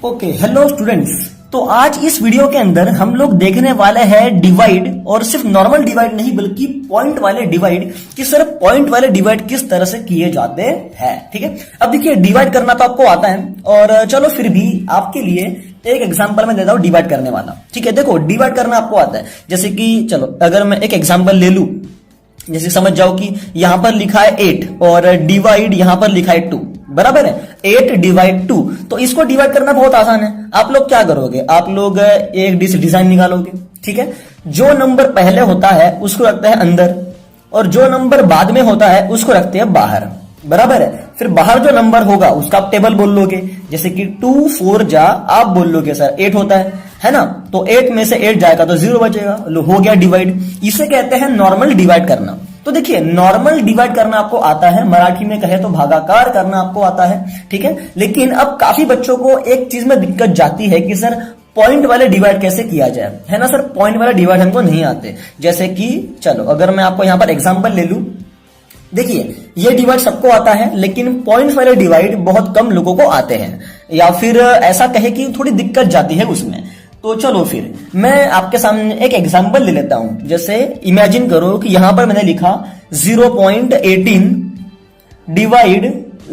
Okay, hello students. तो आज इस वीडियो के अंदर हम लोग देखने वाले हैं डिवाइड, और सिर्फ नॉर्मल डिवाइड नहीं बल्कि पॉइंट वाले डिवाइड, कि सर पॉइंट वाले डिवाइड किस तरह से किए जाते हैं। ठीक है, अब देखिए डिवाइड करना तो आपको आता है, और चलो फिर भी आपके लिए एक एग्जांपल मैं देता हूं डिवाइड करने वाला। ठीक है, देखो डिवाइड करना आपको आता है, जैसे कि चलो अगर मैं एक एग्जांपल ले लूं, जैसे समझ जाओ कि यहां पर लिखा है 8 और डिवाइड यहां पर लिखा है 2, बराबर है 8 डिवाइड 2। तो इसको डिवाइड करना बहुत आसान है। आप लोग क्या करोगे, आप लोग एक डिजाइन निकालोगे। ठीक है, जो नंबर पहले होता है उसको रखते हैं अंदर, और जो नंबर बाद में होता है उसको रखते हैं बाहर, बराबर है। फिर बाहर जो नंबर होगा उसका आप टेबल बोल लोगे, जैसे कि 2 4 जा, आप बोल लोगे सर 8 होता है ना, तो 8 में से 8 जाएगा तो 0 बचेगा, हो गया डिवाइड। इसे कहते हैं नॉर्मल डिवाइड करना। तो देखिए नॉर्मल डिवाइड करना आपको आता है, मराठी में कहे तो भागाकार करना आपको आता है। ठीक है, लेकिन अब काफी बच्चों को एक चीज में दिक्कत जाती है कि सर पॉइंट वाले डिवाइड कैसे किया जाए, है ना सर, पॉइंट वाले डिवाइड हमको नहीं आते। जैसे कि चलो अगर मैं आपको यहां पर एग्जांपल ले लूं, देखिए ये डिवाइड सबको आता है, लेकिन पॉइंट वाले डिवाइड बहुत कम लोगों को आते हैं, या फिर ऐसा कहे कि थोड़ी दिक्कत जाती है उसमें। तो चलो फिर मैं आपके सामने एक एग्जांपल ले लेता हूं। जैसे इमेजिन करो कि यहां पर मैंने लिखा 0.18 डिवाइड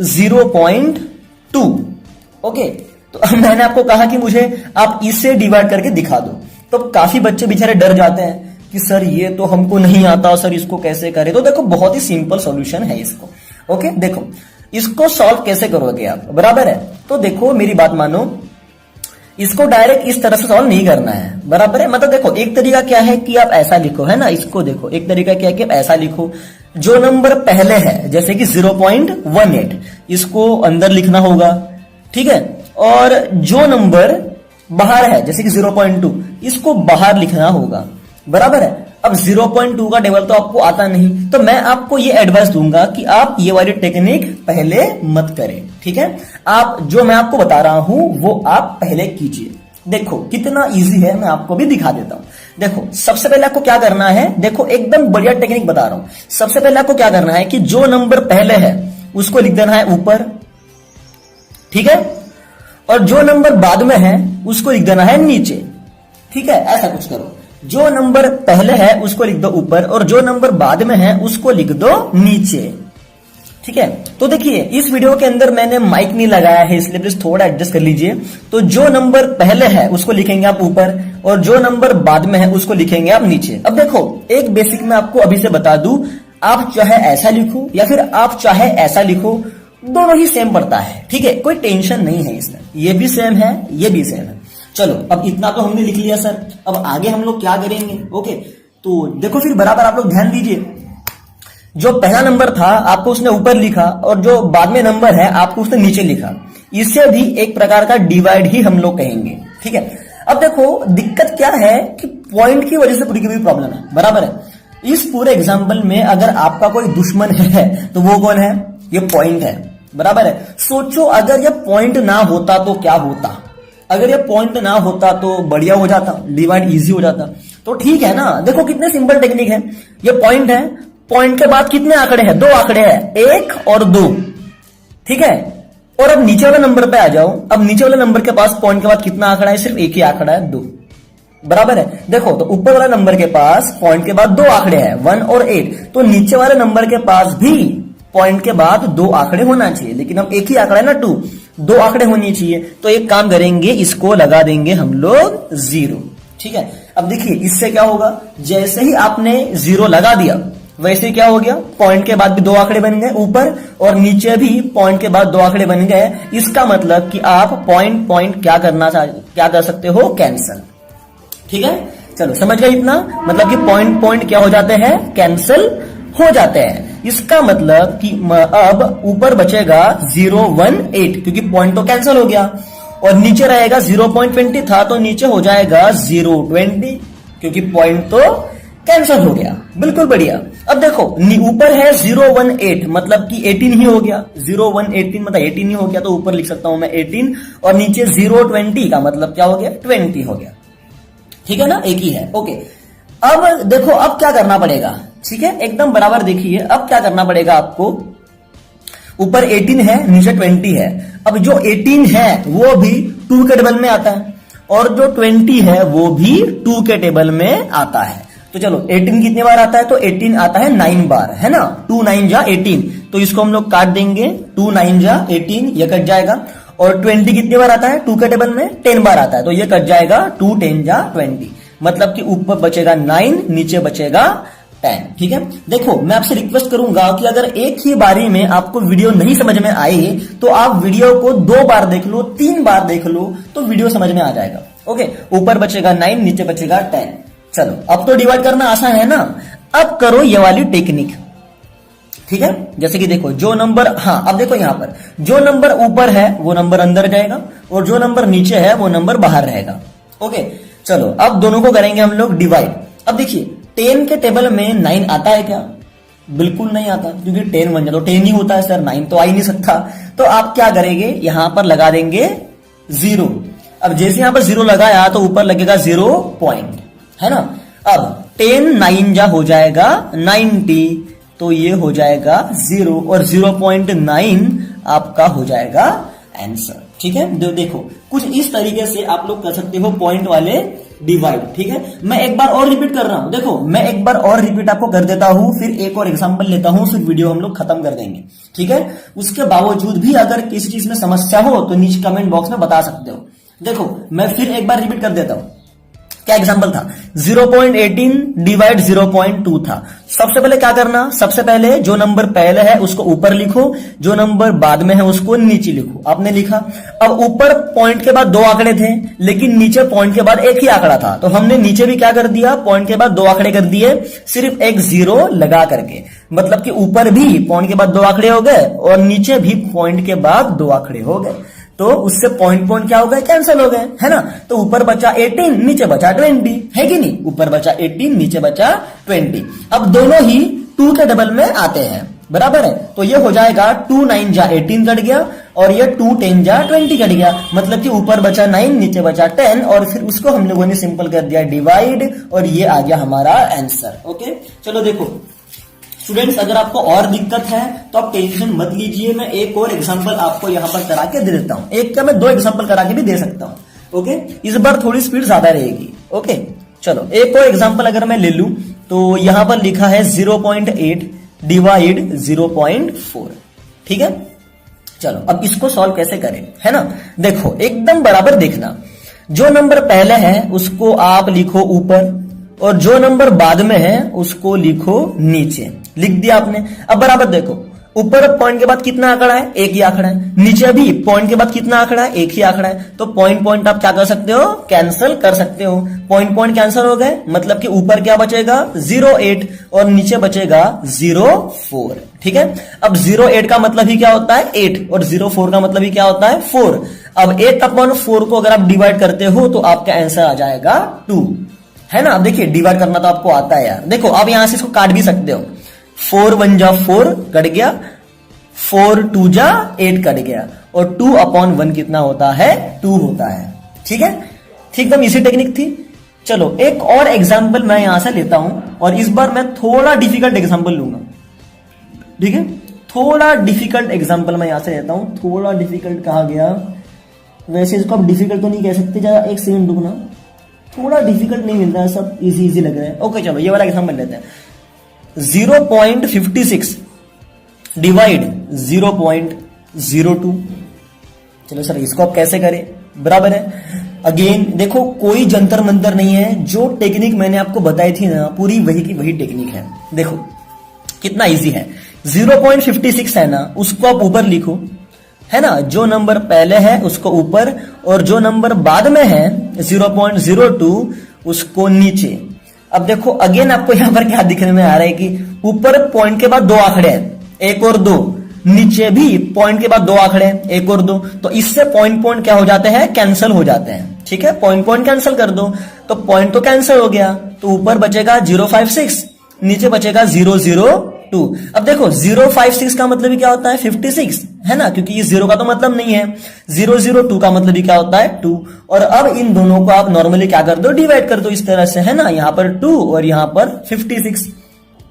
0.2। ओके, तो मैंने आपको कहा कि मुझे आप इससे डिवाइड करके दिखा दो। तो काफी बच्चे बेचारे डर जाते हैं कि सर ये तो हमको नहीं आता, सर इसको कैसे करें। तो देखो बहुत ही सिंपल सॉल्यूशन है इसको। ओके, देखो इसको सॉल्व कैसे करोगे आप, बराबर है। तो देखो मेरी बात मानो, इसको डायरेक्ट इस तरह से सॉल्व नहीं करना है, बराबर है। मतलब देखो एक तरीका क्या है कि आप ऐसा लिखो, है ना, इसको देखो एक तरीका क्या है कि आप ऐसा लिखो, जो नंबर पहले है जैसे कि 0.18 इसको अंदर लिखना होगा। ठीक है, और जो नंबर बाहर है जैसे कि 0.2 इसको बाहर लिखना होगा, बराबर है। अब 0.2 का टेबल तो आपको आता नहीं, तो मैं आपको ये एडवाइस दूंगा कि आप ये वाली टेक्निक पहले मत करें। ठीक है, आप जो मैं आपको बता रहा हूं वो आप पहले कीजिए। देखो कितना इजी है, मैं आपको भी दिखा देता हूं। देखो सबसे पहले आपको क्या करना है, देखो एकदम बढ़िया टेक्निक बता रहा हूं। सबसे पहले आपको क्या करना है कि जो नंबर पहले है उसको लिख देना है ऊपर, ठीक है, और जो नंबर बाद में है उसको लिख देना है नीचे। ठीक है, ऐसा कुछ करो, जो नंबर पहले है उसको लिख दो ऊपर, और जो नंबर बाद में है उसको लिख दो नीचे। ठीक है, तो देखिए इस वीडियो के अंदर मैंने माइक नहीं लगाया है, इसलिए प्लीज थोड़ा एडजस्ट कर लीजिए। तो जो नंबर पहले है उसको लिखेंगे आप ऊपर, और जो नंबर बाद में है उसको लिखेंगे आप नीचे। अब देखो एक बेसिक मैं आपको अभी से बता दूं, आप चाहे ऐसा लिखो या फिर आप चाहे ऐसा लिखो, दोनों ही सेम पड़ता है। ठीक है, कोई टेंशन नहीं है इसमें, ये भी सेम है ये भी सेम है। चलो अब इतना तो हमने लिख लिया सर, अब आगे हम लोग क्या करेंगे। ओके, तो देखो फिर बराबर आप लोग ध्यान दीजिए, जो पहला नंबर था आपको उसने ऊपर लिखा, और जो बाद में नंबर है आपको उसने नीचे लिखा। इसे भी एक प्रकार का डिवाइड ही हम लोग कहेंगे। ठीक है, अब देखो दिक्कत क्या है कि पॉइंट की वजह से पूरी की पूरी प्रॉब्लम है, बराबर है। इस पूरे एग्जाम्पल में अगर आपका कोई दुश्मन है तो वो कौन है, ये पॉइंट है, बराबर है। सोचो अगर ये पॉइंट ना होता तो क्या होता, अगर ये पॉइंट ना होता तो बढ़िया हो जाता, डिवाइड इजी हो जाता। तो ठीक है ना, देखो कितने सिंपल टेक्निक है। ये पॉइंट है, पॉइंट के बाद कितने आंकड़े हैं, 2 आंकड़े हैं, 1 और 2। ठीक है, और अब नीचे वाले नंबर पे आ जाओ। अब नीचे वाले नंबर के पास पॉइंट के बाद कितना आंकड़ा है, सिर्फ एक ही आंकड़ा है, 2, बराबर है। देखो तो ऊपर वाले नंबर के पास पॉइंट के बाद 2 आंकड़े हैं, 1 और 8, तो नीचे वाले नंबर के पास भी पॉइंट के बाद 2 आंकड़े होना चाहिए, लेकिन अब एक ही आंकड़ा है ना 2, 2 आंकड़े होनी चाहिए। तो एक काम करेंगे, इसको लगा देंगे हम लोग 0। ठीक है, अब देखिए इससे क्या होगा, जैसे ही आपने 0 लगा दिया वैसे क्या हो गया, पॉइंट के बाद भी 2 आंकड़े बन गए ऊपर, और नीचे भी पॉइंट के बाद 2 आंकड़े बन गए। इसका मतलब कि आप पॉइंट पॉइंट क्या कर सकते हो, कैंसल। ठीक है, चलो समझ गए इतना, मतलब कि पॉइंट पॉइंट क्या हो जाते हैं, कैंसल हो जाते हैं। इसका मतलब कि अब ऊपर बचेगा 018, क्योंकि पॉइंट तो कैंसिल हो गया, और नीचे रहेगा 0.20 था तो नीचे हो जाएगा 020, क्योंकि पॉइंट तो कैंसिल हो गया। बिल्कुल बढ़िया। अब देखो ऊपर है 018, मतलब कि 18 ही हो गया, 018 मतलब 18 ही हो गया, तो ऊपर लिख सकता हूं मैं 18, और नीचे 020 का मतलब क्या हो गया, 20 हो गया। ठीक है ना, एक ही है। ओके, अब देखो अब क्या करना पड़ेगा। ठीक है, एकदम बराबर देखिए, अब क्या करना पड़ेगा आपको, ऊपर 18 है नीचे 20 है। अब जो 18 है वो भी 2 के टेबल में आता है, और जो 20 है वो भी 2 के टेबल में आता है। तो चलो 18 कितने बार आता है, तो 18 आता है 9 बार, है ना, 2 9 जा 18, तो इसको हम लोग काट देंगे, 2 9 जा 18, ये कट जाएगा। और 20 कितने बार आता है 2 के टेबल में, 10 बार आता है, तो ये कट जाएगा, 2 10 जा 20, मतलब कि ऊपर बचेगा 9, नीचे बचेगा 10। ठीक है, देखो मैं आपसे रिक्वेस्ट करूंगा कि अगर एक ही बारी में आपको वीडियो नहीं समझ में आई तो आप वीडियो को 2 बार देख लो, 3 बार देख लो, तो वीडियो समझ में आ जाएगा। ओके, ऊपर बचेगा 9, नीचे बचेगा 10। चलो अब तो डिवाइड करना आसान है ना, अब करो ये वाली टेक्निक। ठीक है, जैसे कि देखो जो नंबर, हाँ अब देखो यहां पर जो नंबर ऊपर है वो नंबर अंदर जाएगा, और जो नंबर नीचे है वो नंबर बाहर रहेगा। ओके, चलो अब दोनों को करेंगे हम लोग डिवाइड। अब देखिए 10 के टेबल में 9 आता है क्या, बिल्कुल नहीं आता, क्योंकि 10 बन जाता तो 10 ही होता है सर, 9 तो आ ही नहीं सकता। तो आप क्या करेंगे, यहां पर लगा देंगे 0। अब जैसे यहां पर 0 लगाया तो ऊपर लगेगा 0 पॉइंट, है ना। अब 10 9 जा हो जाएगा 90, तो ये हो जाएगा 0, और 0.9 आपका हो जाएगा आंसर। ठीक है, देखो कुछ इस तरीके से आप लोग कर सकते हो पॉइंट वाले डिवाइड। ठीक है, मैं एक बार और रिपीट कर रहा हूं, देखो मैं एक बार और रिपीट आपको कर देता हूं, फिर एक और एग्जांपल लेता हूं, फिर वीडियो हम लोग खत्म कर देंगे। ठीक है, उसके बावजूद भी अगर किसी चीज में समस्या हो तो नीचे कमेंट बॉक्स में बता सकते हो। देखो मैं फिर एक बार रिपीट कर देता हूं, क्या एग्जांपल था, 0.18 डिवाइड 0.2 था। सबसे पहले क्या करना, सबसे पहले जो नंबर पहले है उसको ऊपर लिखो, जो नंबर बाद में है उसको नीचे लिखो। आपने लिखा, अब ऊपर पॉइंट के बाद 2 आंकड़े थे, लेकिन नीचे पॉइंट के बाद एक ही आंकड़ा था, तो हमने नीचे भी क्या कर दिया, पॉइंट के बाद 2 आंकड़े कर दिए, सिर्फ एक 0 लगा करके। मतलब कि ऊपर भी पॉइंट के बाद 2 आंकड़े हो गए, और नीचे भी पॉइंट के बाद 2 आंकड़े हो गए, तो उससे पॉइंट क्या हो गए, कैंसिल हो गए, है ना। तो ऊपर बचा 18, नीचे बचा 20, है कि नहीं, ऊपर बचा 18, नीचे बचा 20। अब दोनों ही 2 के डबल में आते हैं, बराबर है, तो ये हो जाएगा 2 9 जा 18 कट गया, और ये 2 10 जा 20 कट गया, मतलब कि ऊपर बचा 9, नीचे बचा 10, और फिर उसको हम लोगों ने सिंपल कर दिया डिवाइड, और ये आ गया हमारा आंसर। ओके, चलो देखो स्टूडेंट्स, अगर आपको और दिक्कत है तो आप टेंशन मत लीजिए, मैं एक और एग्जांपल आपको यहां पर करा के दे देता हूं, एक क्या मैं 2 एग्जांपल करा के भी दे सकता हूं। ओके, इस बार थोड़ी स्पीड ज्यादा रहेगी। ओके, चलो एक और एग्जांपल अगर मैं ले लूं, तो यहां पर लिखा है 0.8 डिवाइड 0.4। ठीक है, चलो अब इसको सॉल्व कैसे करें, है ना। देखो एकदम बराबर देखना, जो नंबर पहले है उसको आप लिखो ऊपर, और जो नंबर बाद में है उसको लिखो नीचे। लिख दिया आपने, अब बराबर देखो, ऊपर पॉइंट के बाद कितना आंकड़ा है, एक ही आंकड़ा है, नीचे भी पॉइंट के बाद कितना आंकड़ा है, एक ही आंकड़ा है, तो पॉइंट आप क्या कर सकते हो, कैंसिल कर सकते हो। पॉइंट कैंसिल हो गए, मतलब कि ऊपर क्या बचेगा 0.8, और नीचे बचेगा 0.4। ठीक है, अब 0.8 का मतलब ही क्या होता है 8, और 0.4 का मतलब ही क्या होता है 4। अब 8/4 को अगर आप डिवाइड करते हो तो आपका आंसर आ जाएगा 2, है ना। अब देखिए डिवाइड करना तो आपको आता है यार, देखो आप यहां से इसको काट भी सकते हो, 4 1 जा 4 कट गया, 4 2 जा 8 कट गया, और 2/1 कितना होता है 2 होता है। ठीक है, ठीक एकदम इसी टेक्निक थी। चलो एक और एग्जांपल मैं यहां से लेता हूं, और इस बार मैं थोड़ा डिफिकल्ट एग्जांपल लूंगा। ठीक है, थोड़ा डिफिकल्ट एग्जांपल मैं यहां से लेता हूं, थोड़ा डिफिकल्ट कहा गया, वैसे इसको आप डिफिकल्ट तो नहीं कह सकते, जरा एक सेकंड रुकना, थोड़ा डिफिकल्ट नहीं मिल रहा है, सब इजी लग रहा है। ओके चलो ये वाला एग्जांपल लेते हैं, 0.56 डिवाइड 0.02। चलो सर इसको आप कैसे करें, बराबर है। अगेन देखो कोई जंतर मंतर नहीं है, जो टेक्निक मैंने आपको बताई थी ना पूरी वही की वही टेक्निक है। देखो कितना इजी है, 0.56 है ना, उसको आप ऊपर लिखो, है ना, जो नंबर पहले है उसको ऊपर, और जो नंबर बाद में है 0.02 उसको नीचे। अब देखो अगेन आपको यहां पर क्या दिखने में आ रहा है कि ऊपर पॉइंट के बाद 2 आंकड़े हैं, 1 और 2, नीचे भी पॉइंट के बाद 2 आंकड़े हैं, 1 और 2, तो इससे पॉइंट क्या हो जाते हैं, कैंसिल हो जाते हैं। ठीक है, पॉइंट कैंसिल कर दो, तो पॉइंट तो कैंसिल हो गया, तो ऊपर बचेगा 056, नीचे बचेगा 002। अब देखो 056 का मतलब ही क्या होता है 56, है ना, क्योंकि इस 0 का तो मतलब नहीं है। 002 का मतलब ही क्या होता है 2। और अब इन दोनों को आप नॉर्मली क्या कर दो, डिवाइड कर दो इस तरह से, है ना, यहां पर 2 और यहां पर 56,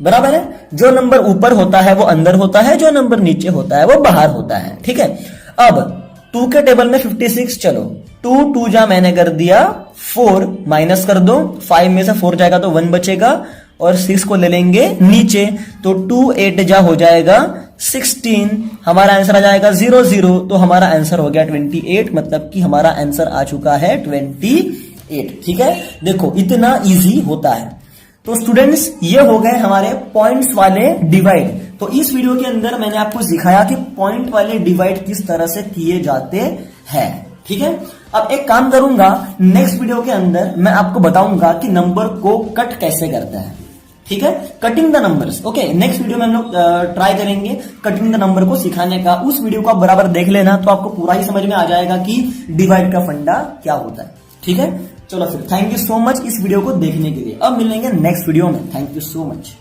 बराबर है। जो नंबर ऊपर होता है वो अंदर होता है, जो नंबर नीचे होता है वो बाहर होता है। ठीक है, अब 2 के टेबल में 56, चलो 2 जा मैंने कर दिया 4, माइनस कर दो, 5 में से 4 जाएगा तो 1 बचेगा और 6 को ले लेंगे नीचे, तो 2 8 जा हो जाएगा 16, हमारा आंसर आ जाएगा 0 0, तो हमारा आंसर हो गया 28, मतलब कि हमारा आंसर आ चुका है 28। ठीक है, देखो इतना इजी होता है। तो स्टूडेंट्स ये हो गए हमारे पॉइंट्स वाले डिवाइड। तो इस वीडियो के अंदर मैंने आपको सिखाया कि पॉइंट वाले डिवाइड किस तरह से किए जाते हैं। ठीक है, अब एक काम करूंगा, नेक्स्ट वीडियो के अंदर मैं आपको बताऊंगा कि नंबर को कट कैसे करता है। ठीक है, cutting the numbers. Okay, next video में हम लोग ट्राई करेंगे कटिंग द नंबर को सिखाने का। उस वीडियो को आप बराबर देख लेना, तो आपको पूरा ही समझ में आ जाएगा कि डिवाइड का फंडा क्या होता है। ठीक है, चलो फिर थैंक यू सो मच इस वीडियो को देखने के लिए। अब मिलेंगे नेक्स्ट वीडियो में। Thank you so much.